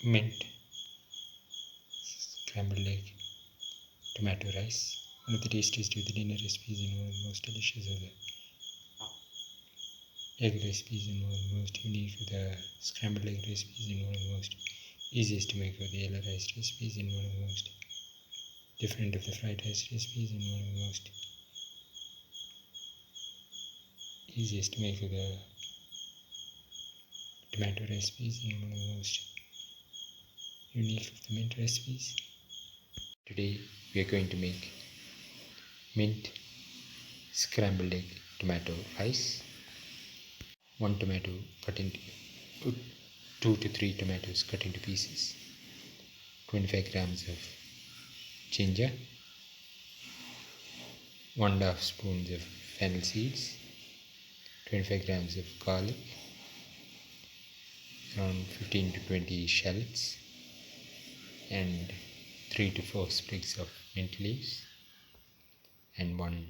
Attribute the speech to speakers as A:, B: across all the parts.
A: mint, scrambled egg, tomato rice. One of the tastiest of the dinner recipes and one of the most delicious of the egg recipes and one of the most unique of the scrambled egg recipes and one of the most easiest to make of the yellow rice recipes and one of the most different of the fried rice recipes and one of the most easiest to make of the tomato recipes and one of the most unique of the mint recipes. Today we are going to make mint scrambled egg tomato rice. 1 tomato cut into 2 to 3 tomatoes cut into pieces, 25 grams of ginger, 1.5 spoons of fennel seeds, 25 grams of garlic, around 15 to 20 shallots, and 3 to 4 sprigs of mint leaves, and 1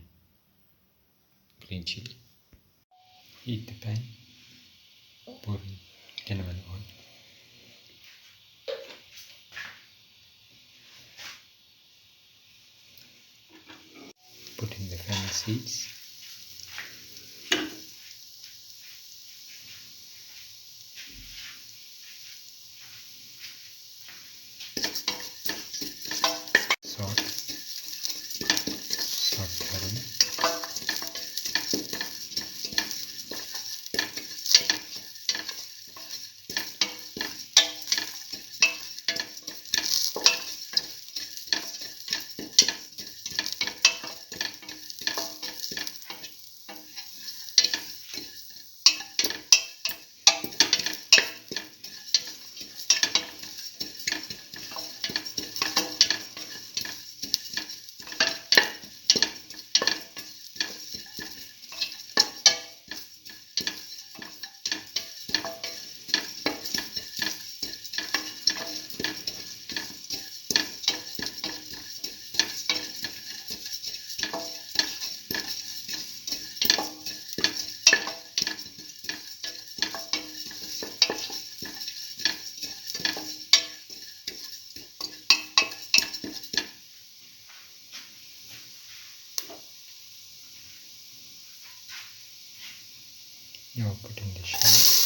A: green chili. Heat the pan, pour in canola oil, put in the fennel seeds, salt thoroughly, now put in the shallots.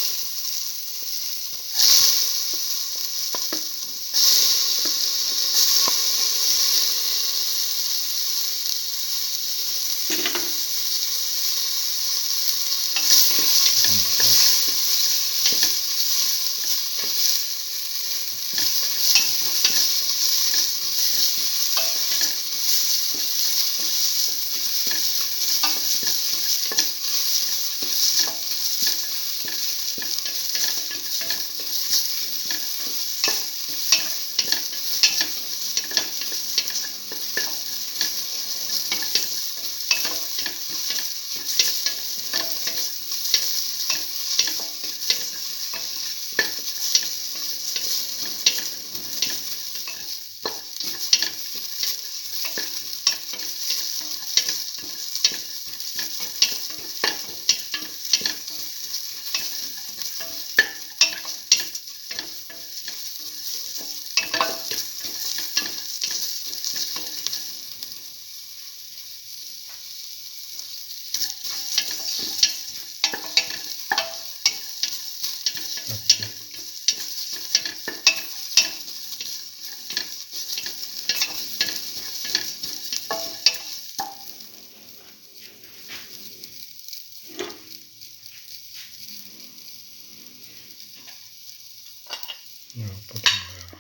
A: Now put in the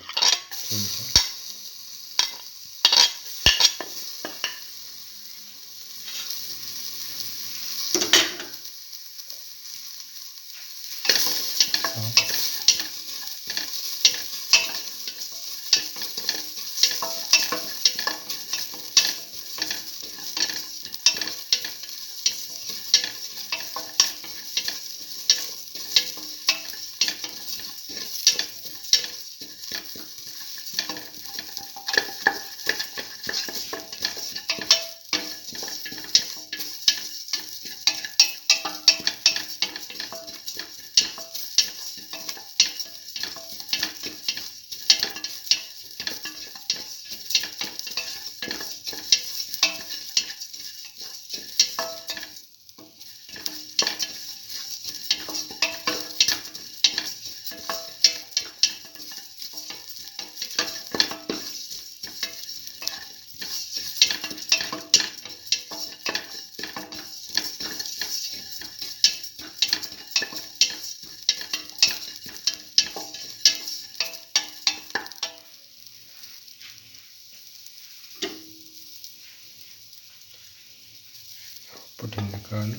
A: ginger, salt, garlic.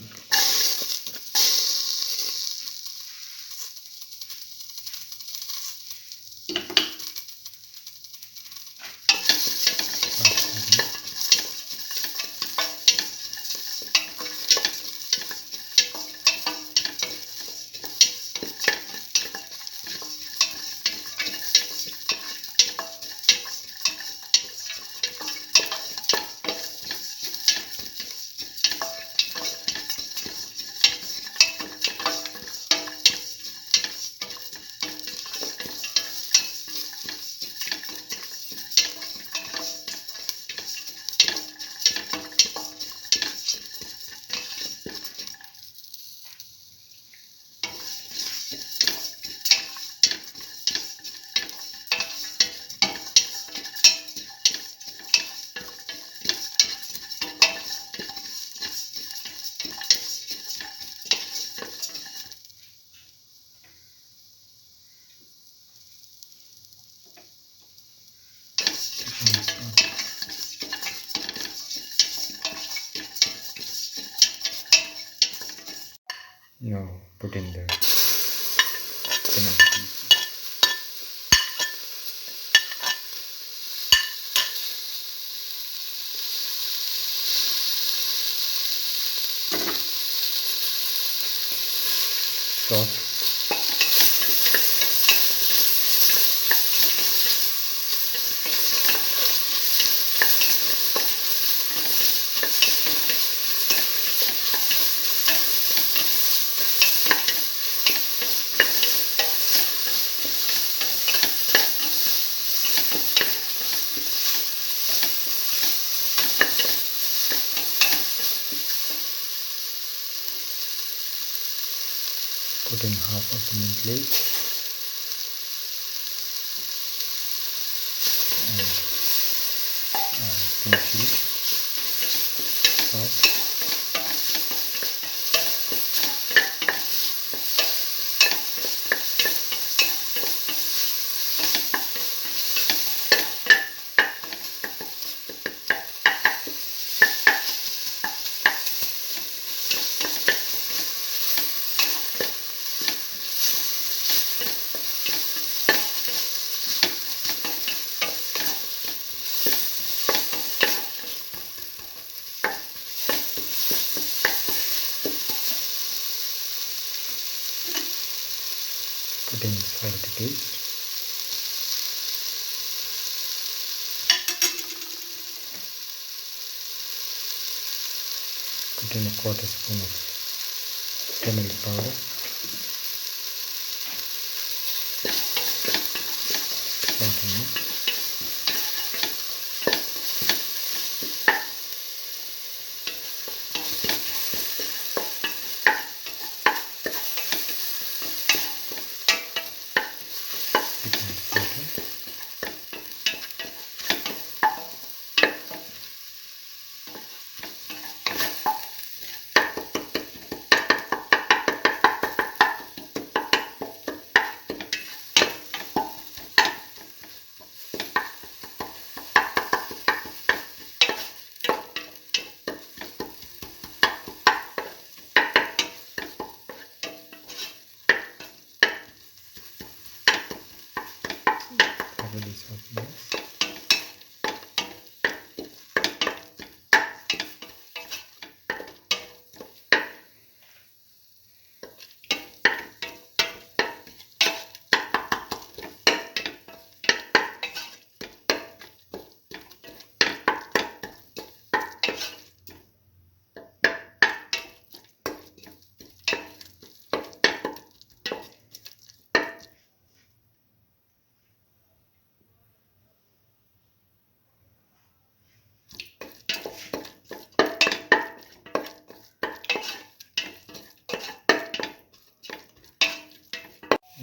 A: Now put in the tomato pieces. Salt. Put in half of the mint leaf and green chili, salt, put in salt to taste, put in a quarter spoon of turmeric powder, salt and mix. This of this.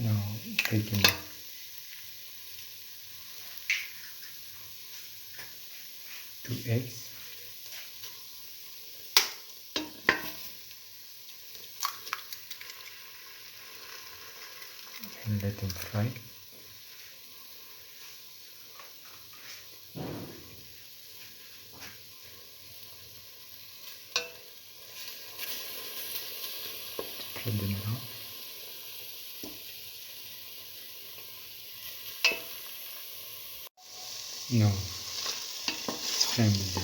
A: Now take in 2 eggs, and let them fry. Now scramble the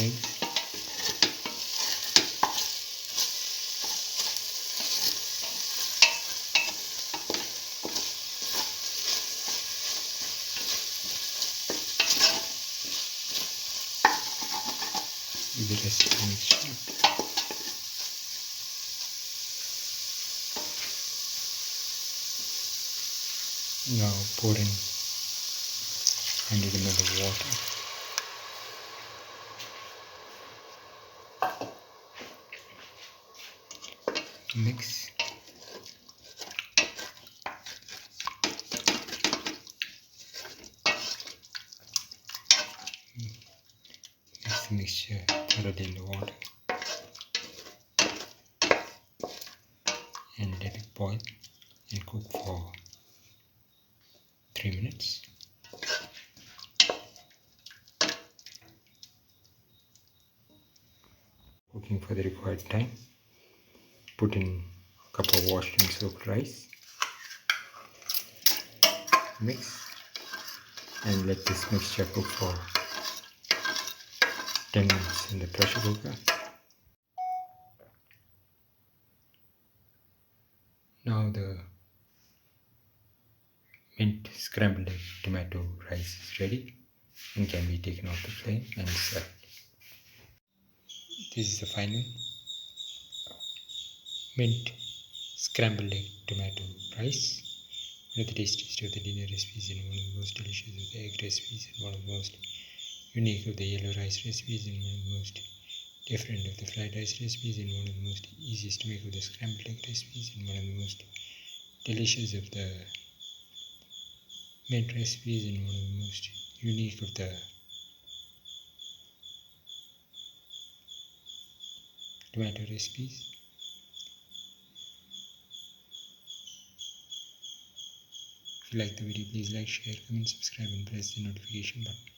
A: eggs. With the recipe mixture. Now pour in 100 ml of water. Mix. Mix the mixture thoroughly in the water and let it boil and cook for 3 minutes. Cooking for the required time. Put in a cup of washed and soaked rice. Mix and let this mixture cook for 10 minutes in the pressure cooker. Now the mint scrambled egg tomato rice is ready and can be taken off the flame and served. This is the final mint scrambled egg tomato rice. One of the tastiest of the dinner recipes and one of the most delicious of the egg recipes and one of the most unique of the yellow rice recipes and one of the most different of the fried rice recipes and one of the most easiest to make of the scrambled egg recipes and one of the most delicious of the mint recipes and one of the most unique of the tomato recipes. If you like the video, please like, share, comment, subscribe and press the notification button.